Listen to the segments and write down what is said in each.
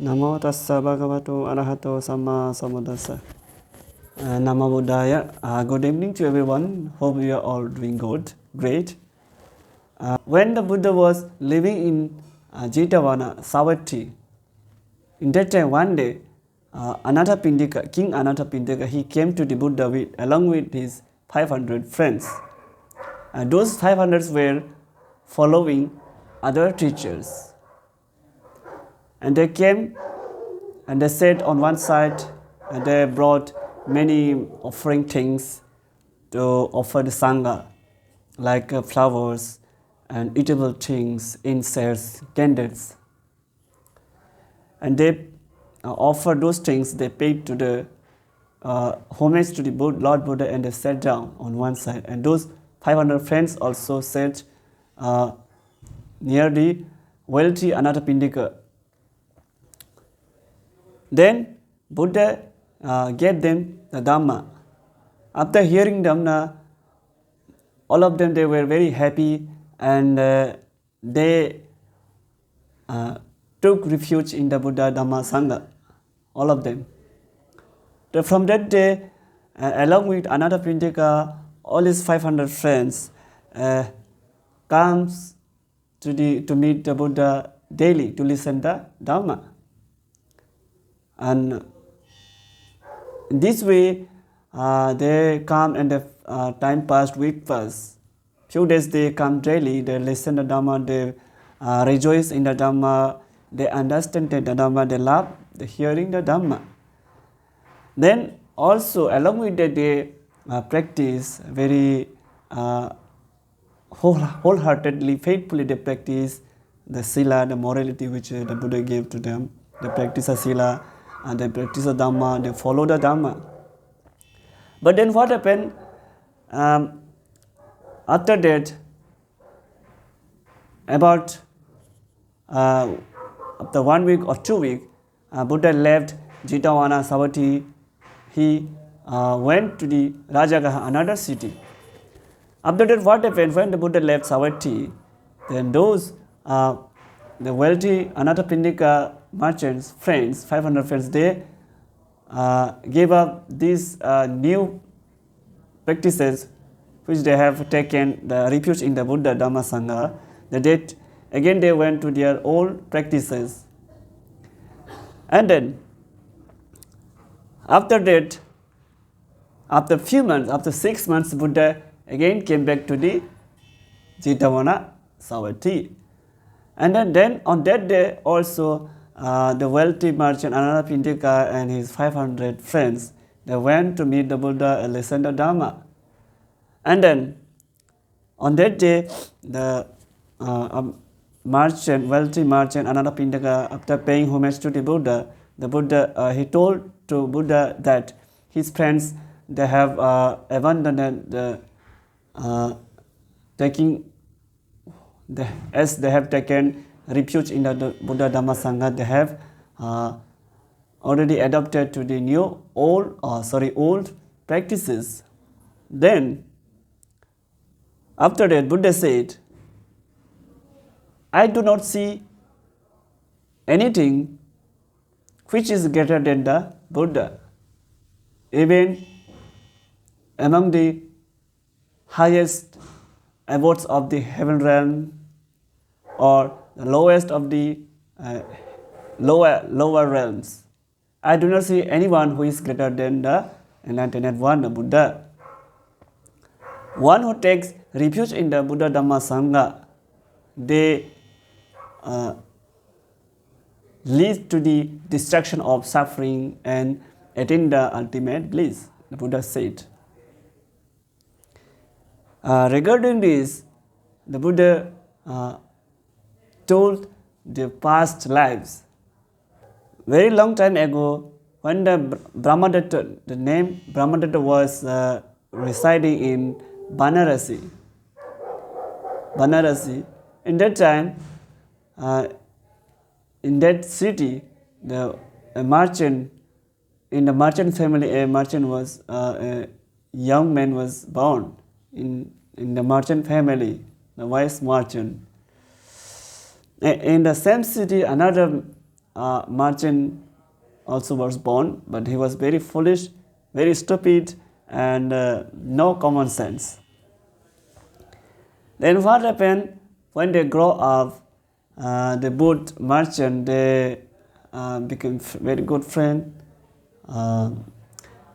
Namo tassa bhagavato arahato samma sambuddhassa. Namo Buddhaya. Good evening to everyone. Hope you are all doing good. Great. When the Buddha was living in Jetavana, Savatthi, in that time one day, King Anathapindika, he came to the Buddha along with his 500 friends. Those 500 were following other teachers. And they came and they sat on one side and they brought many offering things to offer the Sangha, like flowers and eatable things, incense, candles. And they offered those things, they paid to the homage to the Lord Buddha and they sat down on one side. And those 500 friends also sat near the wealthy Anathapindika. Then Buddha gave them the Dhamma. After hearing Dhamma, all of them, they were very happy and they took refuge in the Buddha Dhamma Sangha, all of them. So from that day, along with Anathapindika, all his 500 friends comes to meet the Buddha daily to listen to Dhamma. And in this way, they come and the time passed, week passed. Few days they come daily, they listen to Dhamma, they rejoice in the Dhamma, they understand the Dhamma, they love the hearing the Dhamma. Then also along with that they practice very wholeheartedly, faithfully they practice the Sila, the morality which the Buddha gave to them. They practice a Sila and they practice the Dhamma, they follow the Dhamma. But then what happened? After that, about after 1 week or 2 weeks, Buddha left Jetavana, Savatthi. He went to the Rajagaha, another city. After that, what happened? When the Buddha left Savatthi, then those the wealthy Anathapindika merchants, friends, 500 friends, they gave up these new practices which they have taken the refuge in the Buddha Dhamma Sangha. Again they went to their old practices. And then after that, after few months, after 6 months, Buddha again came back to the Jetavana, Savatthi. And then on that day also, the wealthy merchant Anathapindika and his 500 friends, they went to meet the Buddha and listen to Dhamma. And then on that day, the wealthy merchant Anathapindika, after paying homage to the Buddha, he told to Buddha that his friends, they have abandoned as they have taken refuge in the Buddha Dhamma Sangha, they have already adopted to the old practices. Then after that, Buddha said, I do not see anything which is greater than the Buddha. Even among the highest abodes of the heaven realm or the lowest of the lower realms, I do not see anyone who is greater than the enlightened one, the Buddha. One who takes refuge in the Buddha Dhamma Sangha, they lead to the destruction of suffering and attain the ultimate bliss, the Buddha said. Regarding this, the Buddha told the past lives. Very long time ago, when the name Brahmadatta was residing in Banarasi, in that time, in that city, a merchant, in the merchant family, a young man was born in the merchant family, the wise merchant. In the same city, another merchant also was born, but he was very foolish, very stupid, and no common sense. Then what happened when they grow up? The both merchant, they became very good friend.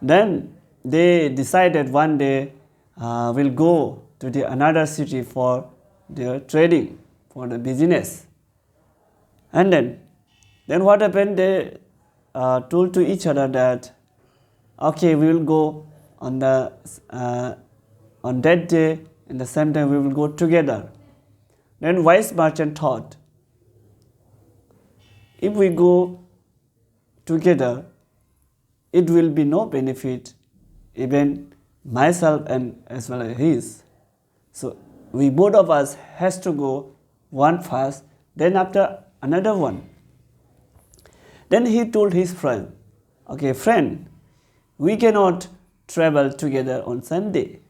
Then they decided one day we'll go to the another city for their trading, for the business. And then what happened? They told to each other that, okay, we will go on the on that day, in the same time we will go together. Then wise merchant thought, if we go together, it will be no benefit, even myself and as well as his. So we both of us has to go one first, then after another one. Then he told his friend, okay, friend, we cannot travel together on same day.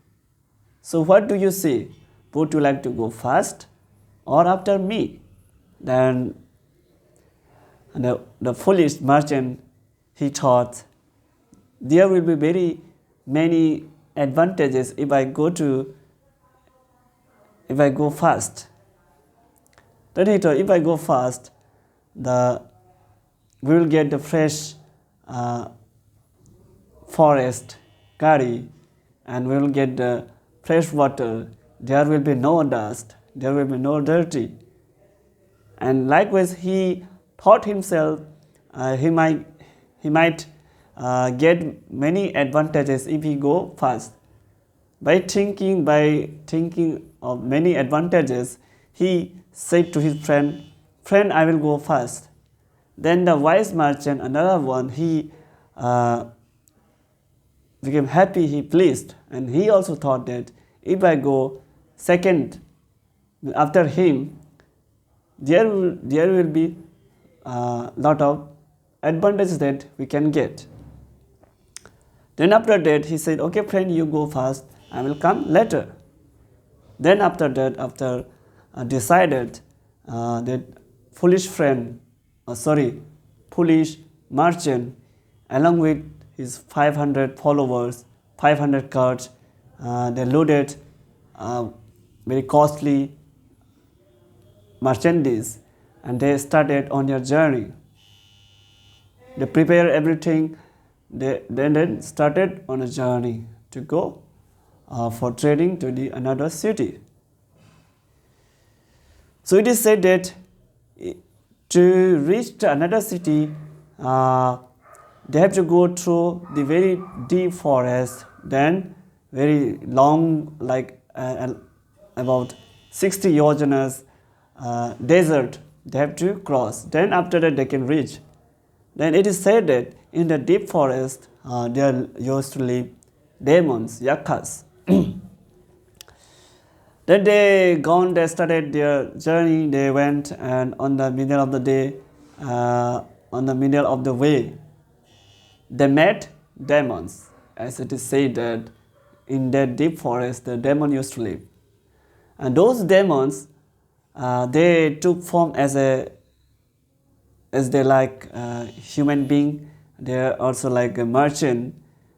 So what do you say? Would you like to go first or after me? Then the foolish merchant, he thought, there will be very many advantages if I go first. Then he thought, if I go first, we will get the fresh forest curry, and we will get the fresh water. There will be no dust, there will be no dirty. And likewise, he thought himself he might get many advantages if he go first. By thinking of many advantages, he said to his friend, friend, I will go first. Then the wise merchant, another one, he became happy, he pleased, and he also thought that if I go second after him, there will be a lot of advantages that we can get. Then after that, he said, okay friend, you go first, I will come later. Then after that, after decided that foolish merchant, along with his 500 followers, 500 carts, they loaded very costly merchandise, and they started on their journey. They prepared everything. They then started on a journey to go for trading to the another city. So it is said that to reach to another city, they have to go through the very deep forest, then very long, like about 60 yojanas desert they have to cross. Then after that they can reach. Then it is said that in the deep forest there used to live demons, yakas. Then they started their journey, they went, and on the middle of the day, on the middle of the way, they met demons. As it is said that in that deep forest the demon used to live. And those demons, they took form as they like human being. They are also like a merchant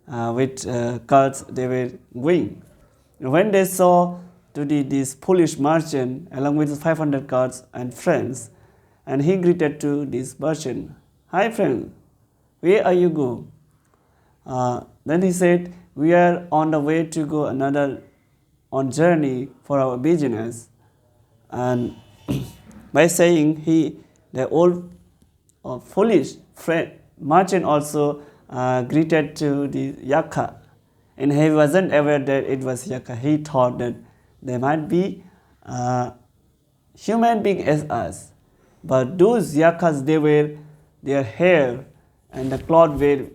with carts they were going. When they saw to this foolish merchant along with his 500 carts and friends, and he greeted to this merchant, hi friend, where are you go? Then he said, we are on the way to go on journey for our business. And by saying, the old foolish friend merchant also greeted to the yaka, and he wasn't aware that it was yaka. He thought that they might be human being as us, but those yakas, their hair and the cloth were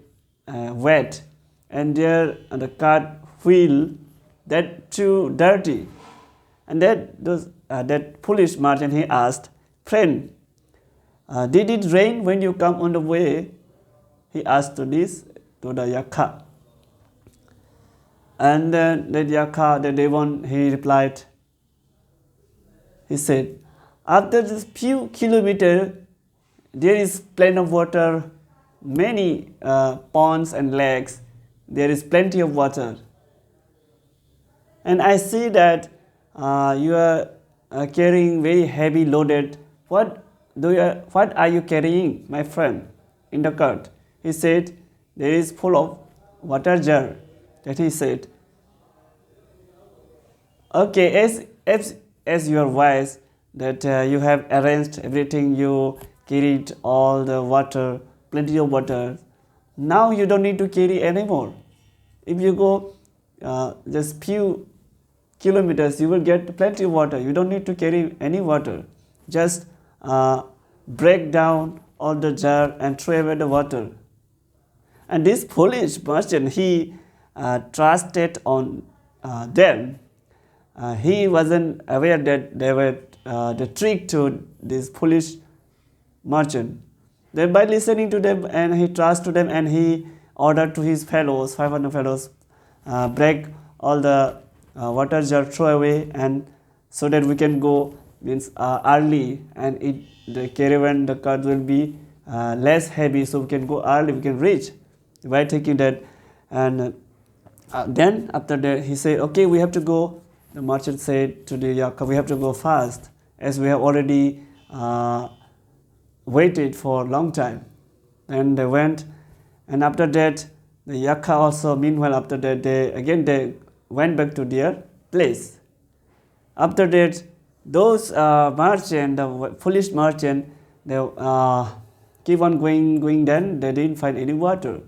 wet, and the cart wheel that too dirty. And that foolish merchant, he asked, friend, did it rain when you come on the way? He asked to the yaka. And then the yaka, the demon, he replied, he said, after this few kilometers, there is plenty of water, many ponds and lakes. There is plenty of water. And I see that you are carrying very heavy loaded. What are you carrying, my friend, in the cart? He said, there is full of water jar. That he said, okay, as you are wise, that you have arranged everything, you carried all the water, plenty of water. Now you don't need to carry anymore. If you go just few kilometers, you will get plenty of water. You don't need to carry any water. Just break down all the jar and throw away the water. And this foolish merchant, he trusted on them. He wasn't aware that they were the trick to this foolish merchant. Then by listening to them, and he trusted to them, and he ordered to his fellows, 500 fellows, break all the water jar, throw away, and so that we can go means early, and the caravan, the cart will be less heavy, so we can go early, we can reach by taking that. And then after that he said, okay, we have to go. The merchant said to the Jatāka, we have to go fast, as we have already waited for a long time. And they went, and after that the Jatāka also, meanwhile after that, they went back to their place. After that, those merchant, the foolish merchant, they keep on going, then they didn't find any water.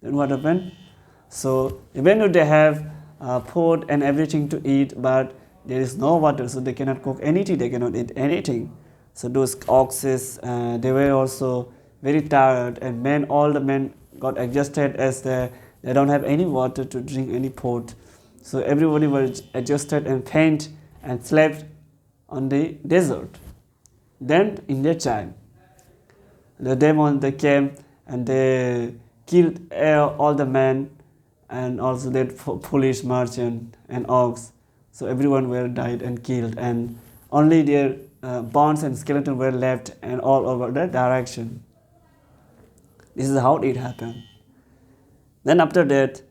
Then what happened? So even though they have food and everything to eat, but there is no water, so they cannot cook anything, they cannot eat anything. So those oxes, they were also very tired, and all the men got exhausted, as they don't have any water to drink, any food. So everybody was exhausted and faint and slept on the desert. Then in that time, the demon, they came and they killed all the men, and also that foolish merchant and ox. So everyone were died and killed, and only their bones and skeleton were left, and all over that direction. This is how it happened. Then after that,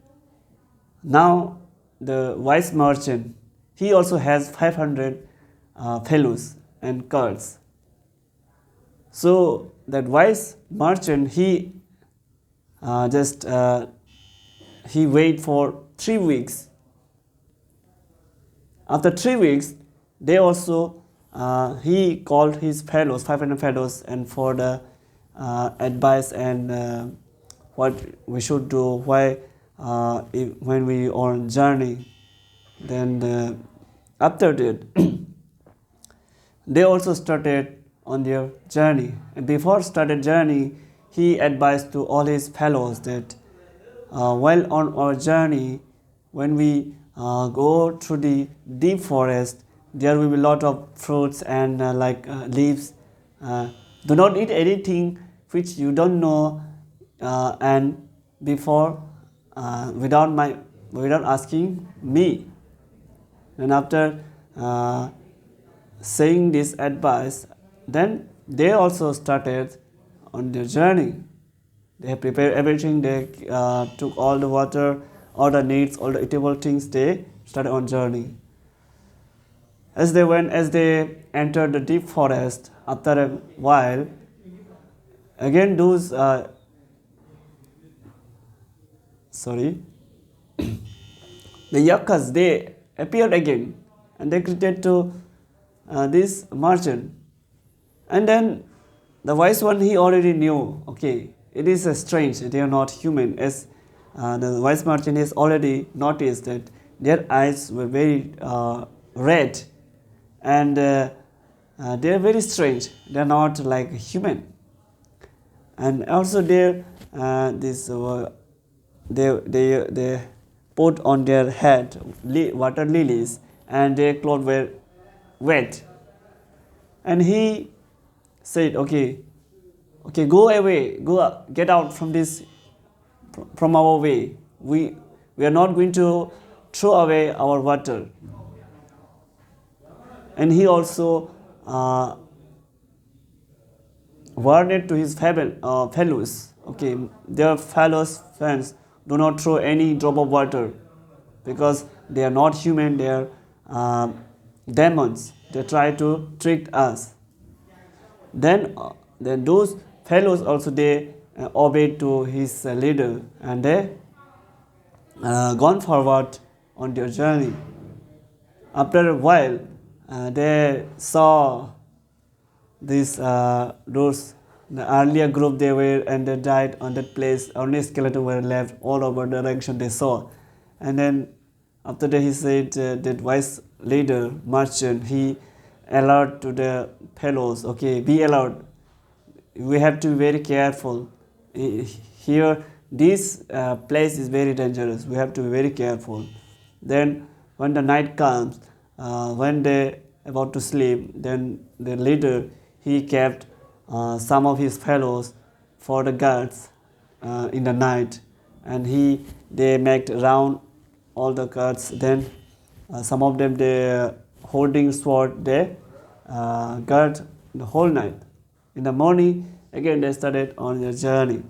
now the wise merchant, he also has 500 fellows and carts. So that wise merchant, he he waited for 3 weeks. After 3 weeks, they also he called his fellows, 500 fellows, and for the advice and what we should do, when we are on journey. Then after that, they also started on their journey. And before started journey, he advised to all his fellows that while on our journey, when we go through the deep forest, there will be a lot of fruits and leaves. Do not eat anything which you don't know, and before without asking me. And after saying this advice, then they also started on their journey. They have prepared everything. They took all the water, all the needs, all the eatable things. They started on journey. As they entered the deep forest, after a while, again those the Yakas, they appeared again, and they greeted to this merchant. And then the wise one, he already knew, okay, it is strange, they are not human, as the wise merchant has already noticed that their eyes were very red, and they are very strange, they are not like human. And also they put on their head water lilies, and their clothes were wet. And he said, okay, go away, get out from our way. We are not going to throw away our water. And he also warned to his fellows, okay, their fellows friends, do not throw any drop of water because they are not human, they are demons. They try to trick us. Then those fellows also they obeyed to his leader, and they gone forward on their journey. After a while, they saw those the earlier group they were and they died on that place. Only skeleton were left all over the direction they saw. And then after that he said that wise leader merchant, he alert to the fellows, okay, be alert, we have to be very careful here. This place is very dangerous, we have to be very careful. Then when the night comes, when they about to sleep, then the leader he kept some of his fellows for the guards in the night, and they made around all the guards. Then some of them they holding sword, they guard the whole night. In the morning again they started on their journey.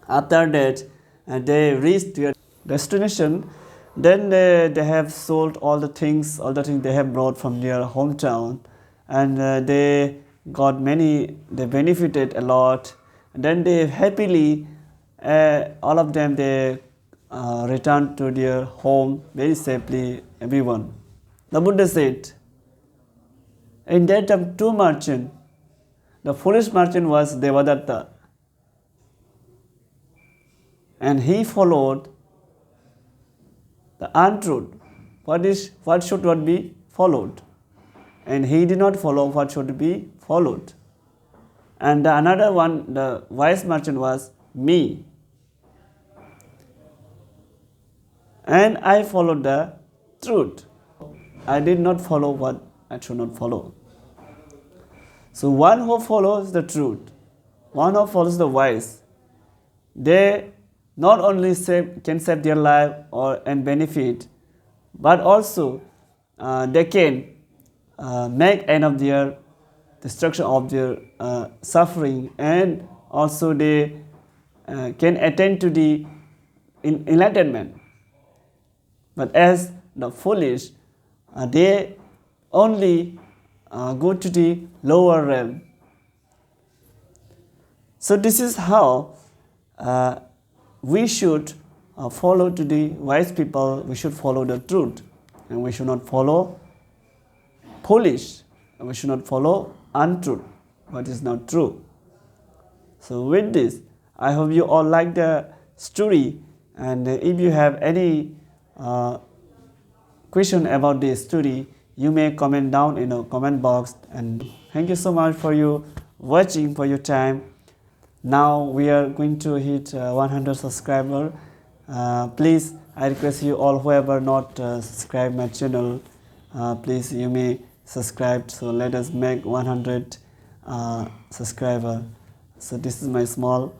After that they reached their destination. Then they have sold all the things they have brought from their hometown, and they got many, they benefited a lot. And then they happily, all of them, they returned to their home very safely, everyone. The Buddha said, in that time two merchants, the foolish merchant was Devadatta, and he followed the untruth, what should not be followed, and he did not follow what should be followed. And the another one, the wise merchant, was me, and I followed the truth. I did not follow what I should not follow. So one who follows the truth, one who follows the wise, they not only can save their life and benefit, but also they can make end of their destruction of their suffering, and also they can attain to the enlightenment. But as the foolish, they only go to the lower realm. So this is how we should follow to the wise people. We should follow the truth, and we should not follow foolish, and we should not follow untruth, what is not true. So with this, I hope you all like the story, and if you have any question about this story, you may comment down in the comment box. And thank you so much for you watching, for your time. Now we are going to hit 100 subscribers. Please, I request you all, whoever not subscribe my channel, please you may subscribe. So let us make 100 subscribers. So this is my small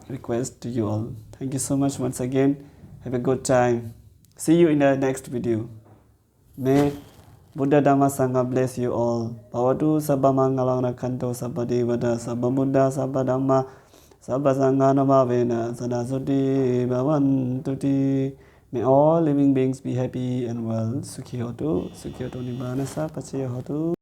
request to you all. Thank you so much once again. Have a good time. See you in the next video. May Buddha Dhamma Sangha bless you all. Bhavatu sabba mangalang rakhanto sabba devata sabba Buddha sabba Dhamma sabba Sangha nabhavena sadasuti bhavantuti. May all living beings be happy and well. Sukhi hotu nibbana sa paccaya hotu.